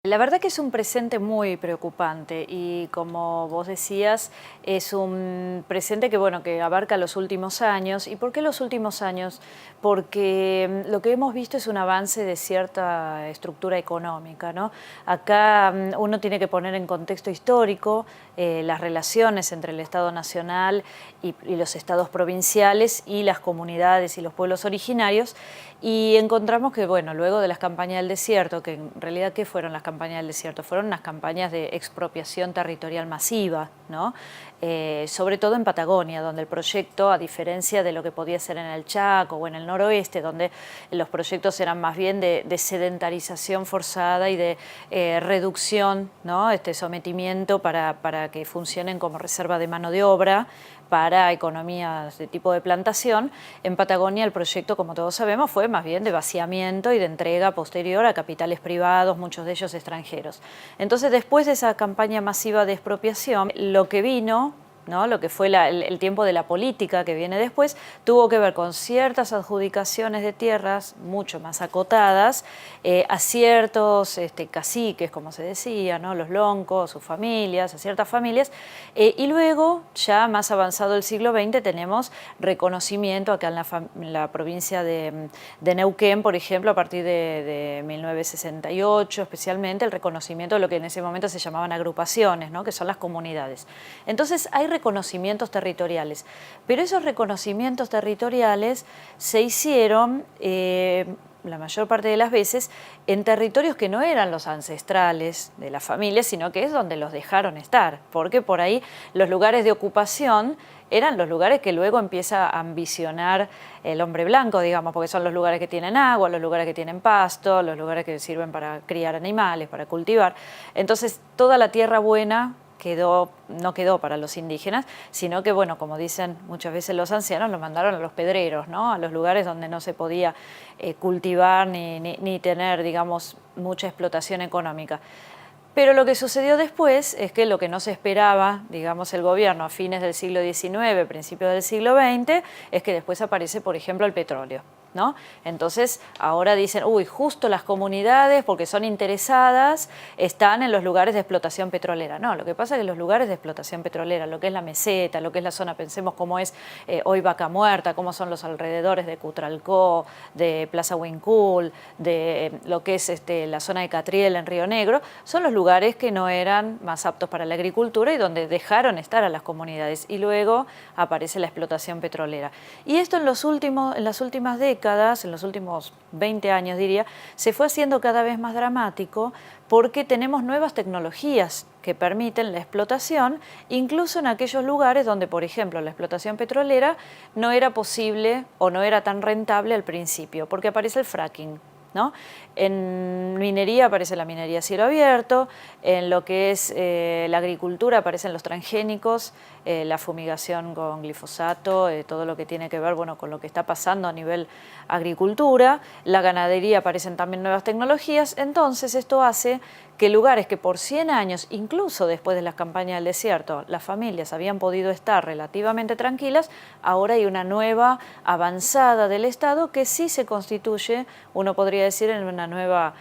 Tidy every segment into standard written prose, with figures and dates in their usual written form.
La verdad que es un presente muy preocupante y como vos decías, es un presente que, bueno, que abarca los últimos años. ¿Y por qué los últimos años? Porque lo que hemos visto es un avance de cierta estructura económica, ¿no? Acá uno tiene que poner en contexto histórico las relaciones entre el Estado Nacional y los estados provinciales y las comunidades y los pueblos originarios, y encontramos que, bueno, luego de las campañas del desierto, que en realidad, ¿qué fueron las campañas del desierto? Fueron unas campañas de expropiación territorial masiva, ¿no? Sobre todo en Patagonia, donde el proyecto, a diferencia de lo que podía ser en el Chaco o en el noroeste, donde los proyectos eran más bien de sedentarización forzada y de reducción, ¿no? Sometimiento para que funcionen como reserva de mano de obra para economías de tipo de plantación. En Patagonia el proyecto, como todos sabemos, fue más bien de vaciamiento y de entrega posterior a capitales privados, muchos de ellos extranjeros. Entonces, después de esa campaña masiva de expropiación, lo que vino, ¿no? Lo que fue el tiempo de la política que viene después, tuvo que ver con ciertas adjudicaciones de tierras mucho más acotadas a ciertos caciques, como se decía, ¿no? Los loncos, sus familias, a ciertas familias, y luego, ya más avanzado el siglo XX, tenemos reconocimiento acá en la provincia de Neuquén, por ejemplo, a partir de 1968, especialmente el reconocimiento de lo que en ese momento se llamaban agrupaciones, ¿no? Que son las comunidades. Entonces hay reconocimientos territoriales, pero esos reconocimientos territoriales se hicieron la mayor parte de las veces en territorios que no eran los ancestrales de la familia, sino que es donde los dejaron estar, porque por ahí los lugares de ocupación eran los lugares que luego empieza a ambicionar el hombre blanco, digamos, porque son los lugares que tienen agua, los lugares que tienen pasto, los lugares que sirven para criar animales, para cultivar. Entonces, toda la tierra buena no quedó para los indígenas, sino que, bueno, como dicen muchas veces los ancianos, lo mandaron a los pedreros, ¿no? A los lugares donde no se podía cultivar ni tener, digamos, mucha explotación económica. Pero lo que sucedió después es que lo que no se esperaba, digamos, el gobierno a fines del siglo XIX, principios del siglo XX, es que después aparece, por ejemplo, el petróleo, ¿no? Entonces, ahora dicen, uy, justo las comunidades, porque son interesadas, están en los lugares de explotación petrolera. No, lo que pasa es que los lugares de explotación petrolera, lo que es la meseta, lo que es la zona, pensemos cómo es hoy Vaca Muerta, cómo son los alrededores de Cutralcó, de Plaza Huincul, de lo que es la zona de Catriel en Río Negro, son los lugares que no eran más aptos para la agricultura y donde dejaron estar a las comunidades. Y luego aparece la explotación petrolera. Y esto en las últimas décadas, en los últimos 20 años diría, se fue haciendo cada vez más dramático porque tenemos nuevas tecnologías que permiten la explotación, incluso en aquellos lugares donde, por ejemplo, la explotación petrolera no era posible o no era tan rentable al principio, porque aparece el fracking, ¿no? En minería aparece la minería a cielo abierto, en lo que es la agricultura aparecen los transgénicos, la fumigación con glifosato, todo lo que tiene que ver, bueno, con lo que está pasando a nivel agricultura, la ganadería aparecen también nuevas tecnologías. Entonces esto hace que lugares que por 100 años, incluso después de las campañas del desierto, las familias habían podido estar relativamente tranquilas, ahora hay una nueva avanzada del Estado que sí se constituye, uno podría decir, en una nueva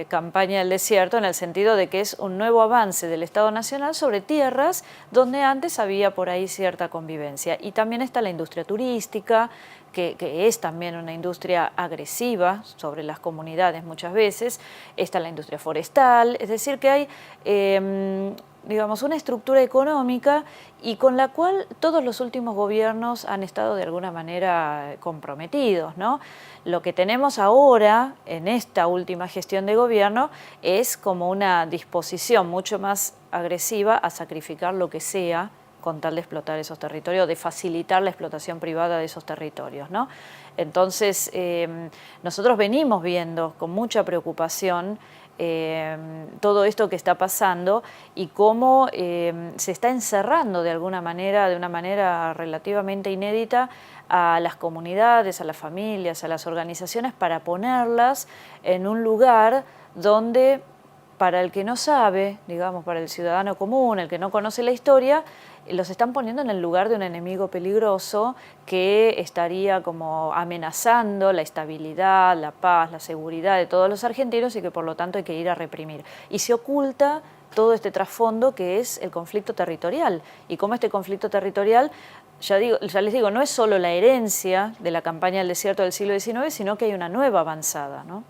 campaña del desierto, en el sentido de que es un nuevo avance del Estado Nacional sobre tierras donde antes había por ahí cierta convivencia. Y también está la industria turística, que es también una industria agresiva sobre las comunidades muchas veces, está la industria forestal, es decir que hay digamos, una estructura económica y con la cual todos los últimos gobiernos han estado de alguna manera comprometidos, ¿no? Lo que tenemos ahora en esta última gestión de gobierno es como una disposición mucho más agresiva a sacrificar lo que sea con tal de explotar esos territorios, de facilitar la explotación privada de esos territorios, ¿no? Entonces, nosotros venimos viendo con mucha preocupación todo esto que está pasando y cómo se está encerrando de alguna manera, de una manera relativamente inédita, a las comunidades, a las familias, a las organizaciones, para ponerlas en un lugar donde para el que no sabe, digamos, para el ciudadano común, el que no conoce la historia, los están poniendo en el lugar de un enemigo peligroso que estaría como amenazando la estabilidad, la paz, la seguridad de todos los argentinos y que por lo tanto hay que ir a reprimir. Y se oculta todo este trasfondo que es el conflicto territorial. Y cómo este conflicto territorial, ya les digo, no es solo la herencia de la campaña del desierto del siglo XIX, sino que hay una nueva avanzada, ¿no?